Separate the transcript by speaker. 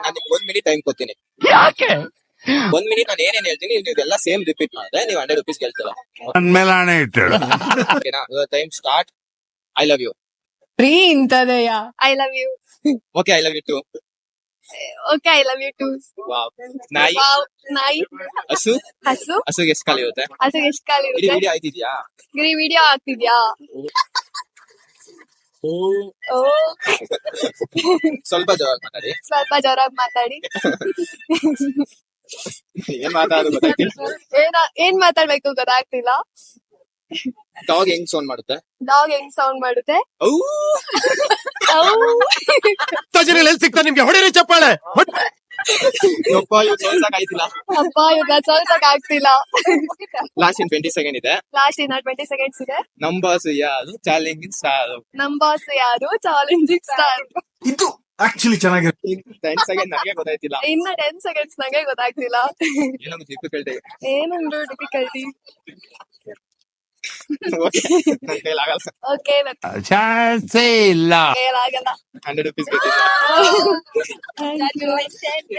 Speaker 1: ನಾನು 1 minute time ಕೊಡ್ತೀನಿ. 1 minute ನಾನು ಏನೇನ್ ಹೇಳ್ತೀನಿ ನೀವೆಲ್ಲ ಸೇಮ್ ರಿಪೀಟ್ ಮಾಡಿದ್ರೆ ನೀವು 100 rupees ಗೆಲ್ತೀರಾ. ಓಕೆನಾ? Time start. I love you.
Speaker 2: ಪ್ರೀ ಇಂತದೆಯಾ?
Speaker 3: I love you.
Speaker 1: Okay, I love you too.
Speaker 3: Okay, I love you too.
Speaker 1: Wow. ನಾಯಿ,
Speaker 3: Wow, ನಾಯಿ.
Speaker 1: ಹಸು,
Speaker 3: ಹಸು.
Speaker 1: ಹಸುಗೆ ಎಷ್ಟು ಕಾಲು ಇರುತ್ತೆ?
Speaker 3: ಹಸುಗೆ ಎಷ್ಟು ಕಾಲು
Speaker 1: ಇಡೀ
Speaker 3: ಇರುತ್ತೆ?
Speaker 1: ವಿಡಿಯೋ ಆಯ್ತಿದ್ಯಾ?
Speaker 3: ಗಿರಿ ವಿಡಿಯೋ ಆಗ್ತಿದ್ಯಾ? ಓ,
Speaker 1: ಸ್ವಲ್ಪ ಜೋರಾಗಿ ಮಾತಾಡಿ.
Speaker 3: ಸ್ವಲ್ಪ ಜೋರಾಗಿ ಮಾತಾಡಿ.
Speaker 1: ಏನ್ ಮಾತಾಡೋದು ಗೊತ್ತಾಗ್ತಿಲ್ಲ.
Speaker 3: ಏನ್ ಮಾತಾಡ್ಬೇಕು ಗೊತ್ತಾಗ್ತಿಲ್ಲ.
Speaker 1: ಡಾಗ್ ಹೆಂಗ್ ಸೌಂಡ್ ಮಾಡುತ್ತೆ?
Speaker 3: ಡಾಗ್ ಹೆಂಗ್ ಸೌಂಡ್ ಮಾಡುತ್ತೆ?
Speaker 1: ಔ!
Speaker 4: ಸಿಗ್ತಾ ನಿಮ್ಗೆ ಹೊಡಿರಿ ಚಪ್ಪಾಳೆ.
Speaker 1: ಯಪ್ಪ, ಇವ್ರು ಸೋಲ್ಸಕ್ ಆಯ್ತಿಲ್ಲ.
Speaker 3: ಅಪ್ಪ ಇವ್ನ ಸೋಲ್ಸಕ್ ಆಗ್ತಿಲ್ಲ.
Speaker 1: ಲಾಸ್ಟ್ ಇನ್ 20 ಸೆಕೆಂಡ್ ಇದೆ.
Speaker 3: ಲಾಸ್ಟ್ ಇನ್ನ 20 seconds ಇದೆ.
Speaker 1: ನಂಬರ್ಸ್ ಯಾರು? Challenging star.
Speaker 3: ನಮ್ ಬಾಸ್ ಯಾರು? Challenging star.
Speaker 4: ಇದು ಆಕ್ಚುಲಿ ಚೆನ್ನಾಗಿರುತ್ತೆ.
Speaker 1: 10 ಸೆಕೆಂಡ್ ನನಗೆ ಗೊತ್ತಾಯ್ತಿಲ್ಲ.
Speaker 3: ಇನ್ನ 10 seconds ನಂಗೆ ಗೊತ್ತಾಗ್ತಿಲ್ಲ.
Speaker 1: ಏನೋ ಡಿಫಿಕಲ್ಟಿ.
Speaker 3: ಏನೊಂದು ಡಿಫಿಕಲ್ಟಿ.
Speaker 1: ಓಕೆ, ನನ್ನ ಕೈಲಾಗಲ್ಲ.
Speaker 3: ಓಕೆ,
Speaker 4: ಚಾನ್ಸೇ ಇಲ್ಲ.
Speaker 3: ಆಗಲ್ಲ.
Speaker 1: 100 rupees ಗೆಲ್ತೀನಿ.
Speaker 3: Thank you.